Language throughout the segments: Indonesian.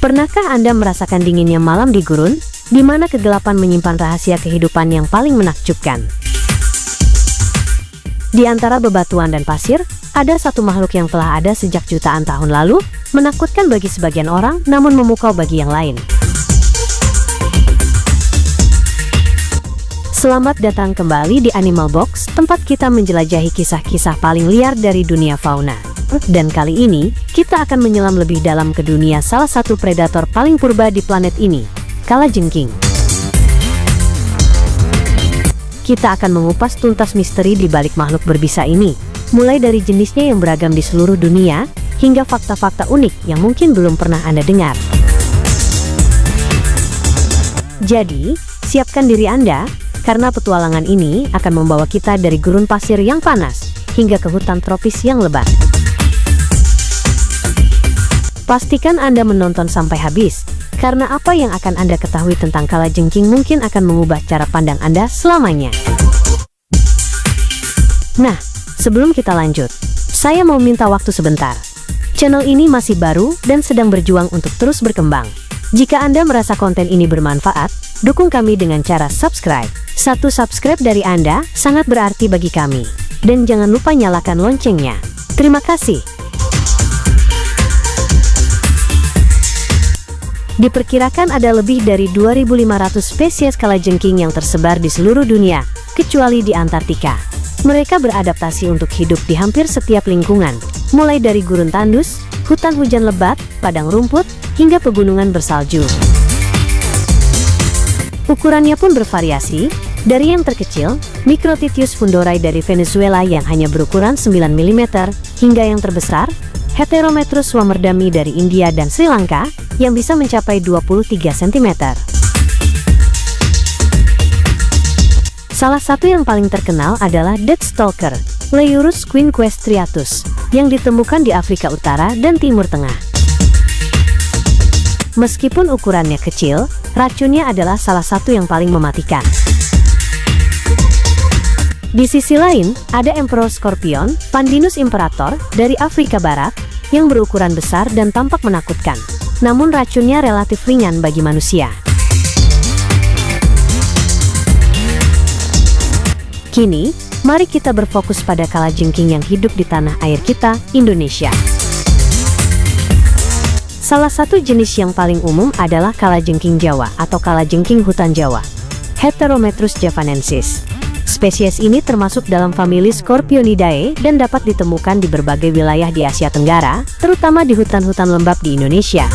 Pernahkah Anda merasakan dinginnya malam di gurun, di mana kegelapan menyimpan rahasia kehidupan yang paling menakjubkan? Di antara bebatuan dan pasir, ada satu makhluk yang telah ada sejak jutaan tahun lalu, menakutkan bagi sebagian orang, namun memukau bagi yang lain. Selamat datang kembali di Animal Box, tempat kita menjelajahi kisah-kisah paling liar dari dunia fauna. Dan kali ini, kita akan menyelam lebih dalam ke dunia salah satu predator paling purba di planet ini, kalajengking. Kita akan mengupas tuntas misteri di balik makhluk berbisa ini, mulai dari jenisnya yang beragam di seluruh dunia, hingga fakta-fakta unik yang mungkin belum pernah Anda dengar. Jadi, siapkan diri Anda, karena petualangan ini akan membawa kita dari gurun pasir yang panas, hingga ke hutan tropis yang lebat. Pastikan Anda menonton sampai habis, karena apa yang akan Anda ketahui tentang kalajengking mungkin akan mengubah cara pandang Anda selamanya. Nah, sebelum kita lanjut, saya mau minta waktu sebentar. Channel ini masih baru dan sedang berjuang untuk terus berkembang. Jika Anda merasa konten ini bermanfaat, dukung kami dengan cara subscribe. Satu subscribe dari Anda sangat berarti bagi kami. Dan jangan lupa nyalakan loncengnya. Terima kasih. Diperkirakan ada lebih dari 2.500 spesies kalajengking yang tersebar di seluruh dunia, kecuali di Antartika. Mereka beradaptasi untuk hidup di hampir setiap lingkungan, mulai dari gurun tandus, hutan hujan lebat, padang rumput, hingga pegunungan bersalju. Ukurannya pun bervariasi, dari yang terkecil, Microtitius fundorai dari Venezuela yang hanya berukuran 9 mm, hingga yang terbesar, Heterometrus swammerdami dari India dan Sri Lanka, yang bisa mencapai 23 cm. Salah satu yang paling terkenal adalah Deathstalker, Leiurus quinquestriatus, yang ditemukan di Afrika Utara dan Timur Tengah. Meskipun ukurannya kecil, racunnya adalah salah satu yang paling mematikan. Di sisi lain, ada Emperor Scorpion, Pandinus imperator, dari Afrika Barat, yang berukuran besar dan tampak menakutkan. Namun racunnya relatif ringan bagi manusia. Kini, mari kita berfokus pada kalajengking yang hidup di tanah air kita, Indonesia. Salah satu jenis yang paling umum adalah kalajengking Jawa atau kalajengking hutan Jawa, Heterometrus javanensis. Spesies ini termasuk dalam famili Scorpionidae dan dapat ditemukan di berbagai wilayah di Asia Tenggara, terutama di hutan-hutan lembab di Indonesia.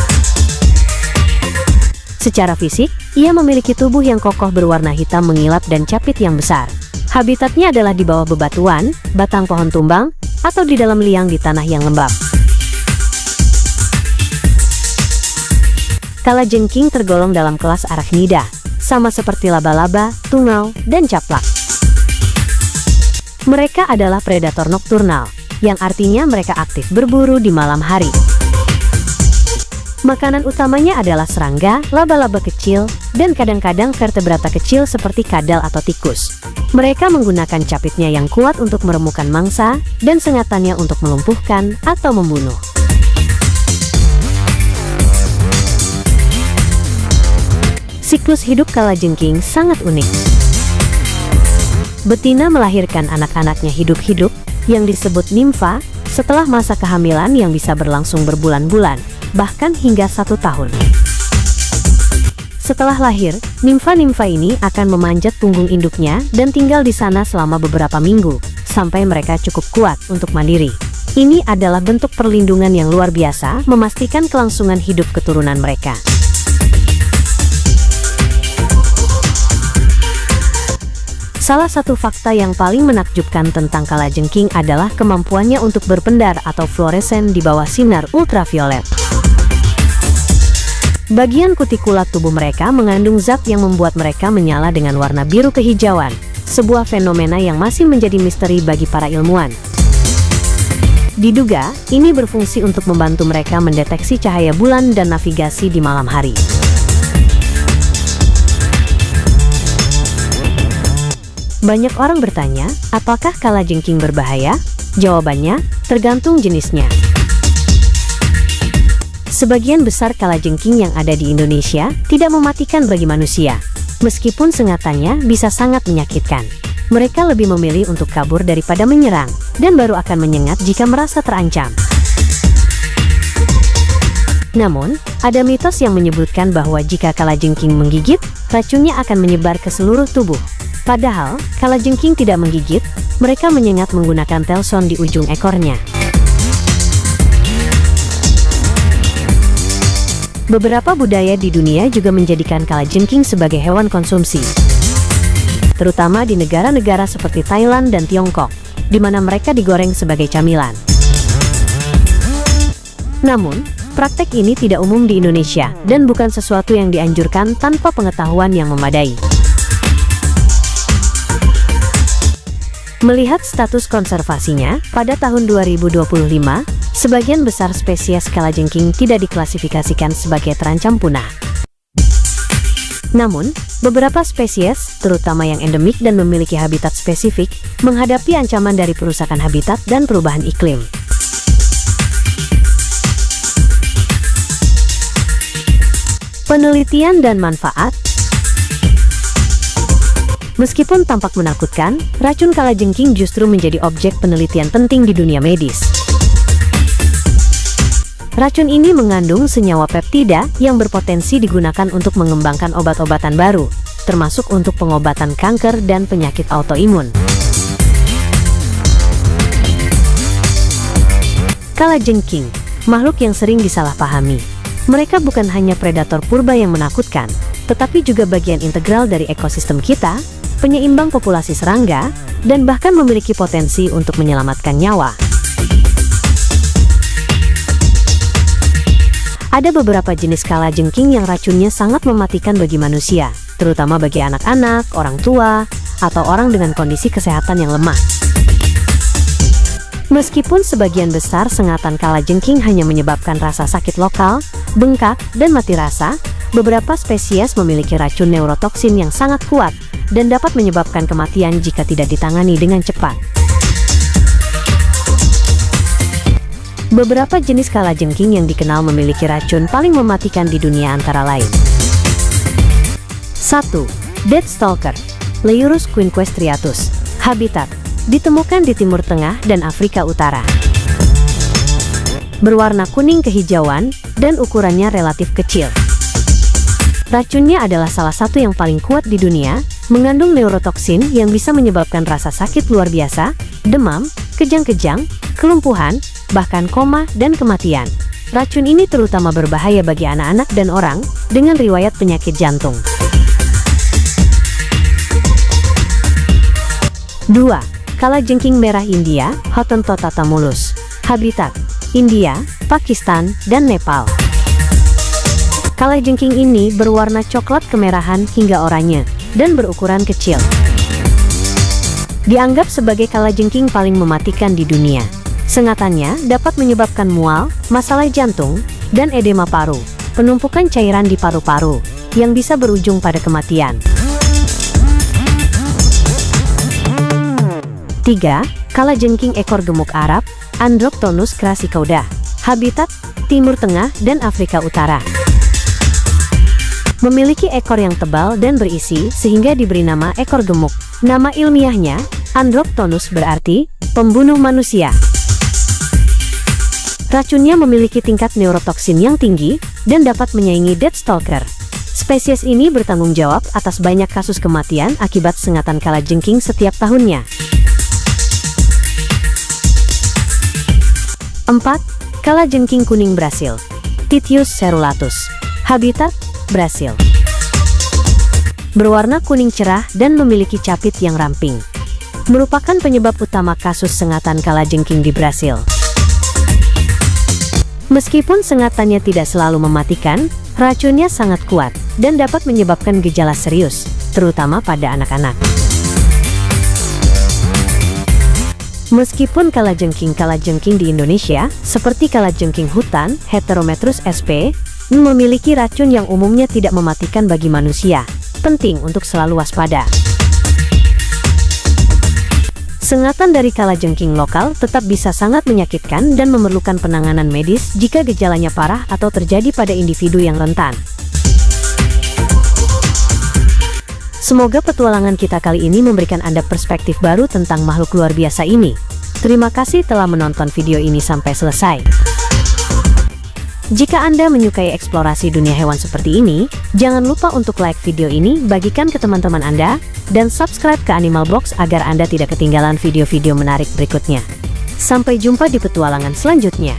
Secara fisik, ia memiliki tubuh yang kokoh berwarna hitam mengilap dan capit yang besar. Habitatnya adalah di bawah bebatuan, batang pohon tumbang, atau di dalam liang di tanah yang lembab. Kalajengking tergolong dalam kelas Arachnida, sama seperti laba-laba, tungau, dan caplak. Mereka adalah predator nokturnal, yang artinya mereka aktif berburu di malam hari. Makanan utamanya adalah serangga, laba-laba kecil, dan kadang-kadang vertebrata kecil seperti kadal atau tikus. Mereka menggunakan capitnya yang kuat untuk meremukkan mangsa, dan sengatannya untuk melumpuhkan atau membunuh. Siklus hidup kalajengking sangat unik. Betina melahirkan anak-anaknya hidup-hidup, yang disebut nimfa, setelah masa kehamilan yang bisa berlangsung berbulan-bulan, bahkan hingga 1 tahun. Setelah lahir, nimfa-nimfa ini akan memanjat punggung induknya dan tinggal di sana selama beberapa minggu, sampai mereka cukup kuat untuk mandiri. Ini adalah bentuk perlindungan yang luar biasa, memastikan kelangsungan hidup keturunan mereka. Salah satu fakta yang paling menakjubkan tentang kalajengking adalah kemampuannya untuk berpendar atau fluoresen di bawah sinar ultraviolet. Bagian kutikulat tubuh mereka mengandung zat yang membuat mereka menyala dengan warna biru kehijauan, sebuah fenomena yang masih menjadi misteri bagi para ilmuwan. Diduga, ini berfungsi untuk membantu mereka mendeteksi cahaya bulan dan navigasi di malam hari. Banyak orang bertanya, apakah kalajengking berbahaya? Jawabannya, tergantung jenisnya. Sebagian besar kalajengking yang ada di Indonesia tidak mematikan bagi manusia. Meskipun sengatannya bisa sangat menyakitkan. Mereka lebih memilih untuk kabur daripada menyerang, dan baru akan menyengat jika merasa terancam. Namun, ada mitos yang menyebutkan bahwa jika kalajengking menggigit, racunnya akan menyebar ke seluruh tubuh. Padahal, kalajengking tidak menggigit, mereka menyengat menggunakan telson di ujung ekornya. Beberapa budaya di dunia juga menjadikan kalajengking sebagai hewan konsumsi, terutama di negara-negara seperti Thailand dan Tiongkok, di mana mereka digoreng sebagai camilan. Namun, praktek ini tidak umum di Indonesia dan bukan sesuatu yang dianjurkan tanpa pengetahuan yang memadai. Melihat status konservasinya, pada tahun 2025, sebagian besar spesies kalajengking tidak diklasifikasikan sebagai terancam punah. Namun, beberapa spesies, terutama yang endemik dan memiliki habitat spesifik, menghadapi ancaman dari perusakan habitat dan perubahan iklim. Penelitian dan manfaat. Meskipun tampak menakutkan, racun kalajengking justru menjadi objek penelitian penting di dunia medis. Racun ini mengandung senyawa peptida yang berpotensi digunakan untuk mengembangkan obat-obatan baru, termasuk untuk pengobatan kanker dan penyakit autoimun. Kalajengking, makhluk yang sering disalahpahami. Mereka bukan hanya predator purba yang menakutkan, tetapi juga bagian integral dari ekosistem kita, penyeimbang populasi serangga, dan bahkan memiliki potensi untuk menyelamatkan nyawa. Ada beberapa jenis kalajengking yang racunnya sangat mematikan bagi manusia, terutama bagi anak-anak, orang tua, atau orang dengan kondisi kesehatan yang lemah. Meskipun sebagian besar sengatan kalajengking hanya menyebabkan rasa sakit lokal, bengkak, dan mati rasa, beberapa spesies memiliki racun neurotoksin yang sangat kuat dan dapat menyebabkan kematian jika tidak ditangani dengan cepat. Beberapa jenis kalajengking yang dikenal memiliki racun paling mematikan di dunia antara lain. 1. Deathstalker, Leiurus quinquestriatus. Habitat: ditemukan di Timur Tengah dan Afrika Utara. Berwarna kuning kehijauan dan ukurannya relatif kecil. Racunnya adalah salah satu yang paling kuat di dunia, mengandung neurotoksin yang bisa menyebabkan rasa sakit luar biasa, demam, kejang-kejang, kelumpuhan, bahkan koma dan kematian. Racun ini terutama berbahaya bagi anak-anak dan orang dengan riwayat penyakit jantung. 2. Kalajengking merah India, Hottentotta tamulus. Habitat: India, Pakistan, dan Nepal. Kalajengking ini berwarna coklat kemerahan hingga oranye dan berukuran kecil. Dianggap sebagai kalajengking paling mematikan di dunia. Sengatannya dapat menyebabkan mual, masalah jantung, dan edema paru, penumpukan cairan di paru-paru, yang bisa berujung pada kematian. 3. Kalajengking ekor gemuk Arab, Androctonus crassicauda. Habitat: Timur Tengah dan Afrika Utara. Memiliki ekor yang tebal dan berisi sehingga diberi nama ekor gemuk. Nama ilmiahnya, Androctonus, berarti pembunuh manusia. Racunnya memiliki tingkat neurotoksin yang tinggi dan dapat menyaingi Deathstalker. Spesies ini bertanggung jawab atas banyak kasus kematian akibat sengatan kalajengking setiap tahunnya. 4. Kalajengking kuning Brasil, Titius cerulatus. Habitat: Brasil. Berwarna kuning cerah dan memiliki capit yang ramping. Merupakan penyebab utama kasus sengatan kalajengking di Brasil. Meskipun sengatannya tidak selalu mematikan, racunnya sangat kuat dan dapat menyebabkan gejala serius, terutama pada anak-anak. Meskipun kalajengking di Indonesia, seperti kalajengking hutan, Heterometrus sp, memiliki racun yang umumnya tidak mematikan bagi manusia, penting untuk selalu waspada. Sengatan dari kalajengking lokal tetap bisa sangat menyakitkan dan memerlukan penanganan medis jika gejalanya parah atau terjadi pada individu yang rentan. Semoga petualangan kita kali ini memberikan Anda perspektif baru tentang makhluk luar biasa ini. Terima kasih telah menonton video ini sampai selesai. Jika Anda menyukai eksplorasi dunia hewan seperti ini, jangan lupa untuk like video ini, bagikan ke teman-teman Anda, dan subscribe ke Animal Box agar Anda tidak ketinggalan video-video menarik berikutnya. Sampai jumpa di petualangan selanjutnya.